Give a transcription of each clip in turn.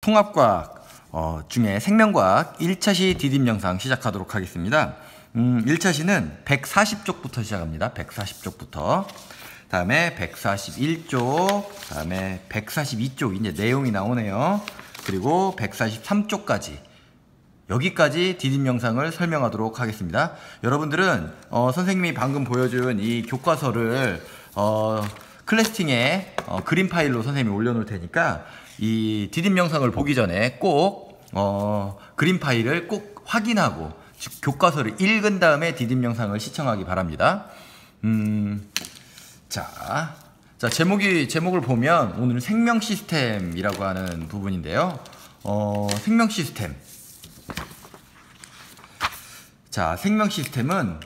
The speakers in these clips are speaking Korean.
통합과학 중에 생명과학 1차시 디딤 영상 시작하도록 하겠습니다. 1차시는 140쪽부터 시작합니다. 140쪽부터. 다음에 141쪽, 다음에 142쪽, 이제 내용이 나오네요. 그리고 143쪽까지. 여기까지 디딤 영상을 설명하도록 하겠습니다. 여러분들은 선생님이 방금 보여준 이 교과서를 클래스팅에 그림 파일로 선생님이 올려놓을 테니까 이 디딤 영상을 보기 전에 꼭 그림 파일을 꼭 확인하고 교과서를 읽은 다음에 디딤 영상을 시청하기 바랍니다. 자, 제목을 보면 오늘은 생명 시스템이라고 하는 부분인데요. 생명 시스템. 자, 생명 시스템은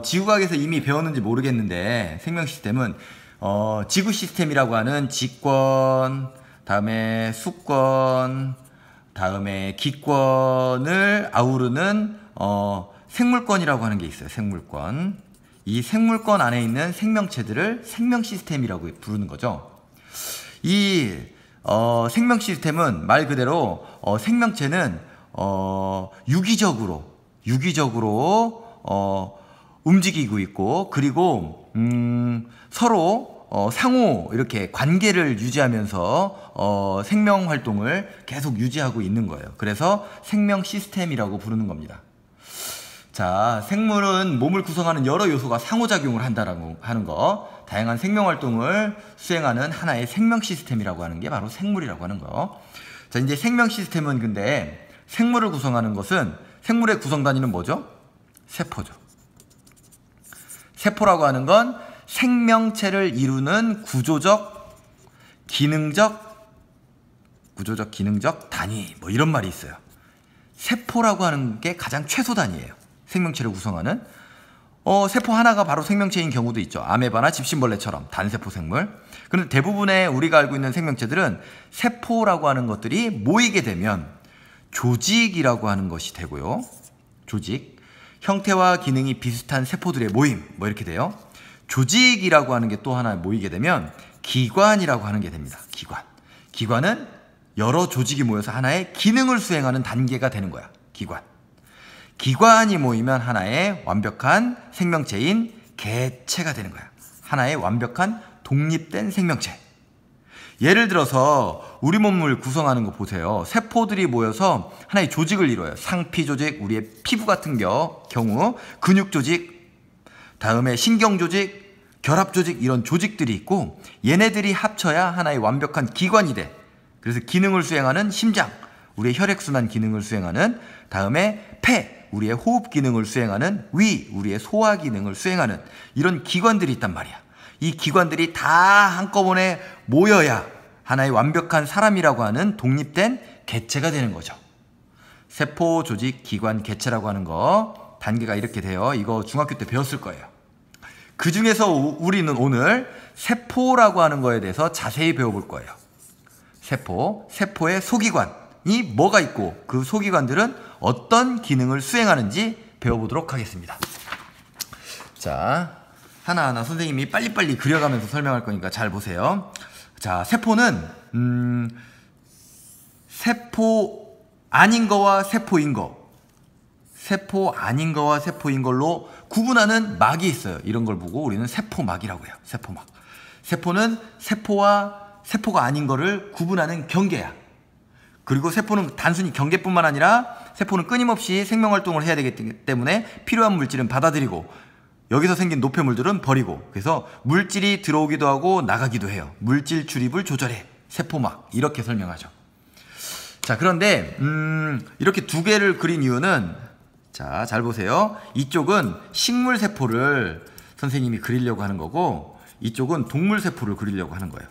지구과학에서 이미 배웠는지 모르겠는데, 생명 시스템은 지구 시스템이라고 하는 직권, 다음에 수권, 다음에 기권을 아우르는 생물권이라고 하는 게 있어요. 생물권. 이 생물권 안에 있는 생명체들을 생명 시스템이라고 부르는 거죠. 이 생명 시스템은 말 그대로 생명체는 유기적으로 움직이고 있고, 그리고 서로 상호 이렇게 관계를 유지하면서 생명 활동을 계속 유지하고 있는 거예요. 그래서 생명 시스템이라고 부르는 겁니다. 자, 생물은 몸을 구성하는 여러 요소가 상호작용을 한다라고 하는 거, 다양한 생명 활동을 수행하는 하나의 생명 시스템이라고 하는 게 바로 생물이라고 하는 거. 자, 이제 생명 시스템은 근데 생물을 구성하는 것은, 생물의 구성 단위는 뭐죠? 세포죠. 세포라고 하는 건 생명체를 이루는 구조적, 기능적 단위, 뭐 이런 말이 있어요. 세포라고 하는 게 가장 최소 단위예요. 생명체를 구성하는. 세포 하나가 바로 생명체인 경우도 있죠. 아메바나 집신벌레처럼 단세포 생물. 그런데 대부분의 우리가 알고 있는 생명체들은 세포라고 하는 것들이 모이게 되면 조직이라고 하는 것이 되고요. 조직. 형태와 기능이 비슷한 세포들의 모임, 뭐 이렇게 돼요. 조직이라고 하는 게 또 하나 모이게 되면 기관이라고 하는 게 됩니다. 기관은 여러 조직이 모여서 하나의 기능을 수행하는 단계가 되는 거야. 기관이 모이면 하나의 완벽한 생명체인 개체가 되는 거야. 하나의 완벽한 독립된 생명체. 예를 들어서 우리 몸을 구성하는 거 보세요. 세포들이 모여서 하나의 조직을 이뤄요. 상피 조직, 우리의 피부 같은 경우 근육 조직, 다음에 신경 조직, 결합 조직, 이런 조직들이 있고, 얘네들이 합쳐야 하나의 완벽한 기관이 돼. 그래서 기능을 수행하는 심장, 우리의 혈액순환 기능을 수행하는, 다음에 폐, 우리의 호흡 기능을 수행하는, 위, 우리의 소화 기능을 수행하는 이런 기관들이 있단 말이야. 이 기관들이 다 한꺼번에 모여야 하나의 완벽한 사람이라고 하는 독립된 개체가 되는 거죠. 세포, 조직, 기관, 개체라고 하는 거 단계가 이렇게 돼요. 이거 중학교 때 배웠을 거예요. 그 중에서 우리는 오늘 세포라고 하는 거에 대해서 자세히 배워볼 거예요. 세포의 소기관이 뭐가 있고, 그 소기관들은 어떤 기능을 수행하는지 배워보도록 하겠습니다. 자, 하나하나 선생님이 빨리빨리 그려가면서 설명할 거니까 잘 보세요. 자, 세포는 세포 아닌 거와 세포인 거, 세포 아닌 거와 세포인 걸로 구분하는 막이 있어요. 이런 걸 보고 우리는 세포막이라고 해요. 세포막. 세포는 세포가 아닌 거를 구분하는 경계야. 그리고 세포는 단순히 경계뿐만 아니라 세포는 끊임없이 생명활동을 해야 되기 때문에 필요한 물질은 받아들이고, 여기서 생긴 노폐물들은 버리고, 그래서 물질이 들어오기도 하고 나가기도 해요. 물질 출입을 조절해. 세포막. 이렇게 설명하죠. 자, 그런데 이렇게 두 개를 그린 이유는, 자, 잘 보세요. 이쪽은 식물세포를 선생님이 그리려고 하는 거고, 이쪽은 동물세포를 그리려고 하는 거예요.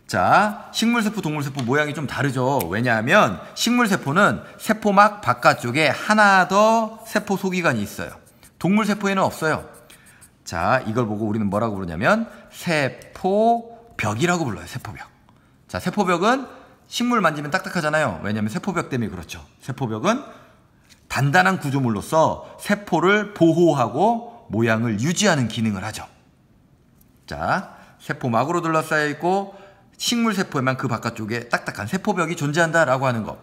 자, 식물세포, 동물세포 모양이 좀 다르죠. 왜냐하면 식물세포는 세포막 바깥쪽에 하나 더 세포 소기관이 있어요. 동물세포에는 없어요. 자, 이걸 보고 우리는 뭐라고 부르냐면 세포벽이라고 불러요. 세포벽. 자, 세포벽은 식물 만지면 딱딱하잖아요. 왜냐하면 세포벽 때문에 그렇죠. 세포벽은 단단한 구조물로서 세포를 보호하고 모양을 유지하는 기능을 하죠. 자, 세포막으로 둘러싸여 있고 식물세포에만 그 바깥쪽에 딱딱한 세포벽이 존재한다라고 하는 것.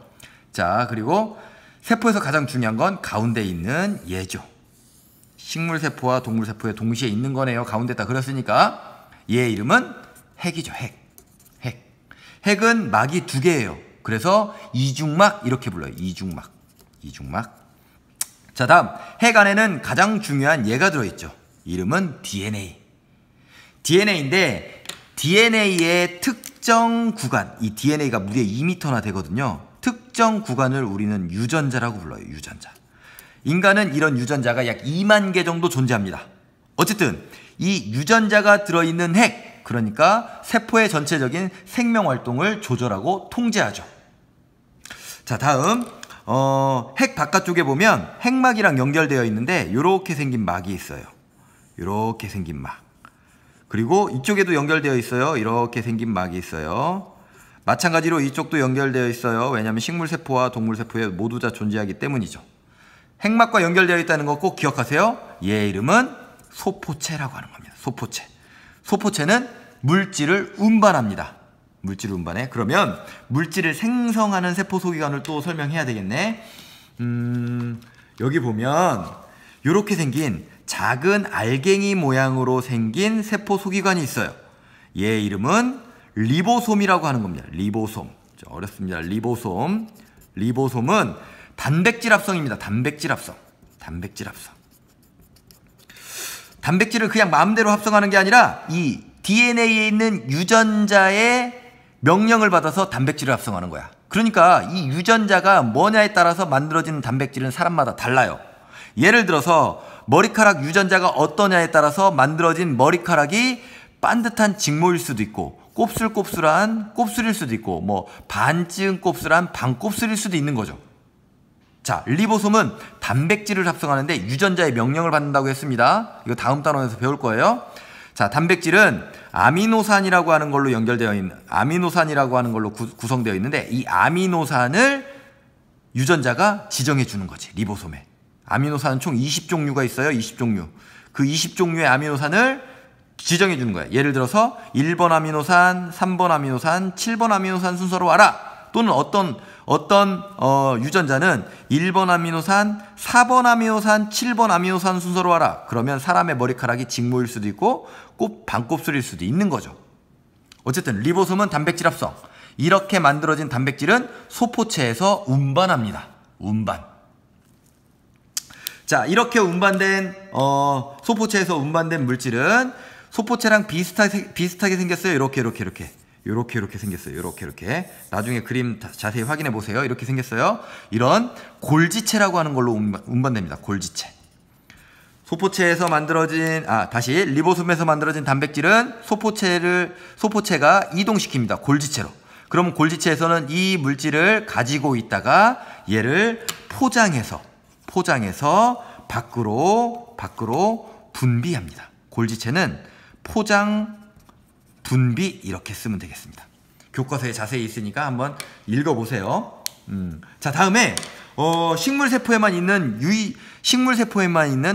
자, 그리고 세포에서 가장 중요한 건 가운데 있는 얘죠. 식물세포와 동물세포에 동시에 있는 거네요. 가운데다 그렸으니까 얘의 이름은 핵이죠. 핵. 핵은 막이 두 개예요. 그래서 이중막 이렇게 불러요. 이중막. 자, 다음 핵 안에는 가장 중요한 얘가 들어있죠. 이름은 DNA. DNA인데 DNA의 특정 구간, 이 DNA가 무려 2m나 되거든요. 특정 구간을 우리는 유전자라고 불러요. 유전자. 인간은 이런 유전자가 약 2만 개 정도 존재합니다. 어쨌든 이 유전자가 들어있는 핵, 그러니까 세포의 전체적인 생명활동을 조절하고 통제하죠. 자, 다음 핵 바깥쪽에 보면 핵막이랑 연결되어 있는데 이렇게 생긴 막이 있어요. 이렇게 생긴 막. 그리고 이쪽에도 연결되어 있어요. 이렇게 생긴 막이 있어요. 마찬가지로 이쪽도 연결되어 있어요. 왜냐하면 식물세포와 동물세포에 모두 다 존재하기 때문이죠. 핵막과 연결되어 있다는 거 꼭 기억하세요. 얘의 이름은 소포체라고 하는 겁니다. 소포체. 소포체는 물질을 운반합니다. 물질을 운반해. 그러면 물질을 생성하는 세포 소기관을 또 설명해야 되겠네. 여기 보면 이렇게 생긴 작은 알갱이 모양으로 생긴 세포 소기관이 있어요. 얘의 이름은 리보솜이라고 하는 겁니다. 리보솜. 어렵습니다. 리보솜. 리보솜은 단백질 합성입니다. 단백질 합성. 단백질을 그냥 마음대로 합성하는 게 아니라 이 DNA에 있는 유전자의 명령을 받아서 단백질을 합성하는 거야. 그러니까 이 유전자가 뭐냐에 따라서 만들어지는 단백질은 사람마다 달라요. 예를 들어서 머리카락 유전자가 어떠냐에 따라서 만들어진 머리카락이 반듯한 직모일 수도 있고 곱슬곱슬한 곱슬일 수도 있고 뭐 반쯤 곱슬한 반곱슬일 수도 있는 거죠. 자, 리보솜은 단백질을 합성하는데 유전자의 명령을 받는다고 했습니다. 이거 다음 단원에서 배울 거예요. 자, 단백질은 아미노산이라고 하는 걸로 연결되어 있는, 아미노산이라고 하는 걸로 구성되어 있는데 이 아미노산을 유전자가 지정해 주는 거지, 리보솜에. 아미노산은 총 20종류가 있어요. 20종류. 그 20종류의 아미노산을 지정해 주는 거예요. 예를 들어서 1번 아미노산, 3번 아미노산, 7번 아미노산 순서로 와라. 또는 어떤 유전자는 1번 아미노산, 4번 아미노산, 7번 아미노산 순서로 와라. 그러면 사람의 머리카락이 직모일 수도 있고 반곱슬일 수도 있는 거죠. 어쨌든 리보솜은 단백질 합성. 이렇게 만들어진 단백질은 소포체에서 운반합니다. 운반. 자, 이렇게 운반된 소포체에서 운반된 물질은 소포체랑 비슷하게 생겼어요. 이렇게 생겼어요. 이렇게. 나중에 그림 자세히 확인해 보세요. 이렇게 생겼어요. 이런 골지체라고 하는 걸로 운반됩니다. 골지체. 소포체에서 만들어진 리보솜에서 만들어진 단백질은 소포체가 이동시킵니다. 골지체로. 그럼 골지체에서는 이 물질을 가지고 있다가 얘를 포장해서 밖으로 분비합니다. 골지체는 포장, 분비 이렇게 쓰면 되겠습니다. 교과서에 자세히 있으니까 한번 읽어보세요. 자, 다음에 식물세포에만 있는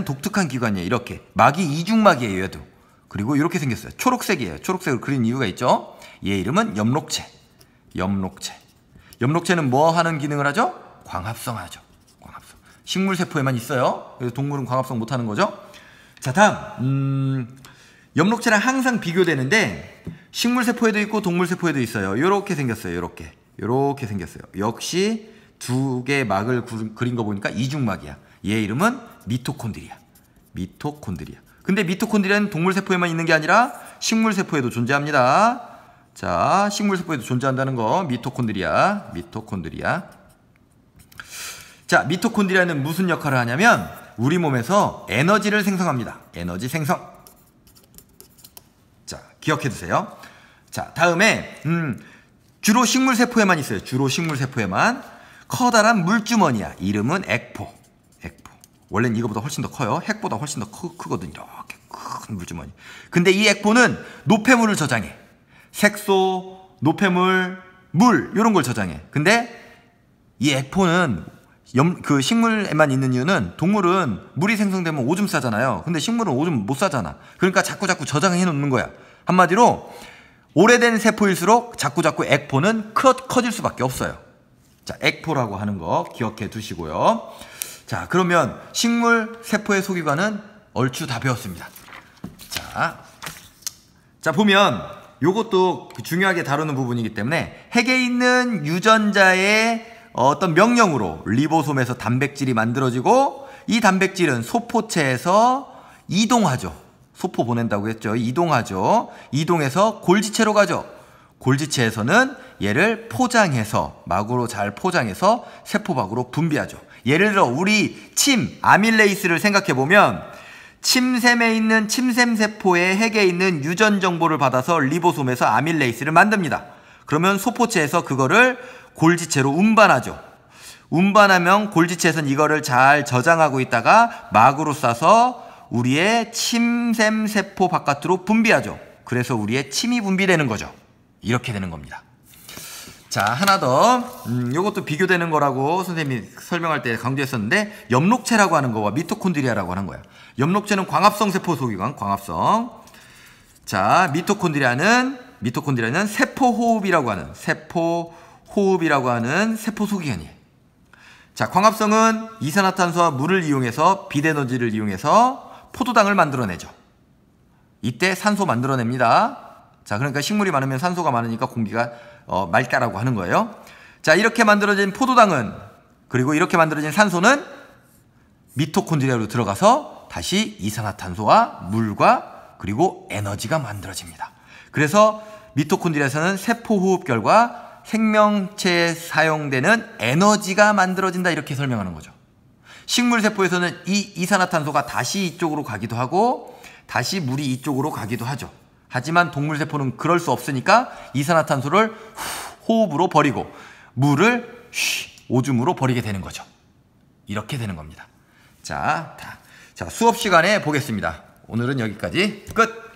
독특한 기관이에요. 이렇게 막이 이중막이에요. 얘도. 그리고 이렇게 생겼어요. 초록색이에요. 초록색으로 그린 이유가 있죠. 얘 이름은 엽록체. 엽록체는 뭐 하는 기능을 하죠? 광합성하죠. 광합성. 식물세포에만 있어요. 그래서 동물은 광합성 못하는 거죠. 자, 다음 엽록체랑 항상 비교되는데 식물세포에도 있고 동물세포에도 있어요. 요렇게 생겼어요. 요렇게 생겼어요. 역시 두 개의 막을 그린 거 보니까 이중막이야. 얘 이름은 미토콘드리아. 근데 미토콘드리아는 동물세포에만 있는 게 아니라 식물세포에도 존재합니다. 자, 식물세포에도 존재한다는 거. 미토콘드리아. 자, 미토콘드리아는 무슨 역할을 하냐면 우리 몸에서 에너지를 생성합니다. 에너지 생성. 자, 기억해 두세요. 자, 다음에 주로 식물세포에만 있어요. 주로 식물세포에만. 커다란 물주머니야. 이름은 액포. 원래는 이거보다 훨씬 더 커요. 핵보다 훨씬 더 크거든. 이렇게 큰 물주머니. 근데 이 액포는 노폐물을 저장해. 색소, 노폐물, 물 이런 걸 저장해. 근데 이 액포는 그 식물에만 있는 이유는 동물은 물이 생성되면 오줌 싸잖아요. 근데 식물은 오줌 못 싸잖아. 그러니까 자꾸 저장해 놓는 거야. 한마디로 오래된 세포일수록 자꾸 액포는 커질 수밖에 없어요. 자, 액포라고 하는 거 기억해 두시고요. 자, 그러면 식물 세포의 소기관은 얼추 다 배웠습니다. 자, 보면 요것도 중요하게 다루는 부분이기 때문에 핵에 있는 유전자의 어떤 명령으로 리보솜에서 단백질이 만들어지고 이 단백질은 소포체에서 이동하죠. 소포 보낸다고 했죠. 이동하죠. 이동해서 골지체로 가죠. 골지체에서는 얘를 포장해서 막으로 잘 포장해서 세포 밖으로 분비하죠. 예를 들어 우리 침 아밀레이스를 생각해 보면 침샘에 있는 침샘세포의 핵에 있는 유전 정보를 받아서 리보솜에서 아밀레이스를 만듭니다. 그러면 소포체에서 그거를 골지체로 운반하죠. 운반하면 골지체에서는 이거를 잘 저장하고 있다가 막으로 싸서 우리의 침샘세포 바깥으로 분비하죠. 그래서 우리의 침이 분비되는 거죠. 이렇게 되는 겁니다. 자, 하나 더. 요것도 비교되는 거라고 선생님이 설명할 때 강조했었는데 엽록체라고 하는 거와 미토콘드리아라고 하는 거야. 엽록체는 광합성 세포 소기관, 광합성. 자, 미토콘드리아는 세포호흡이라고 하는 세포 소기관이에요. 자, 광합성은 이산화탄소와 물을 이용해서 빛에너지를 이용해서 포도당을 만들어내죠. 이때 산소 만들어냅니다. 자, 그러니까 식물이 많으면 산소가 많으니까 공기가 맑다라고 하는 거예요. 자, 이렇게 만들어진 포도당은 그리고 이렇게 만들어진 산소는 미토콘드리아로 들어가서 다시 이산화탄소와 물과 그리고 에너지가 만들어집니다. 그래서 미토콘드리아에서는 세포호흡결과 생명체에 사용되는 에너지가 만들어진다 이렇게 설명하는 거죠. 식물세포에서는 이 이산화탄소가 다시 이쪽으로 가기도 하고 다시 물이 이쪽으로 가기도 하죠. 하지만 동물세포는 그럴 수 없으니까 이산화탄소를 호흡으로 버리고 물을 오줌으로 버리게 되는 거죠. 이렇게 되는 겁니다. 자, 수업 시간에 보겠습니다. 오늘은 여기까지 끝!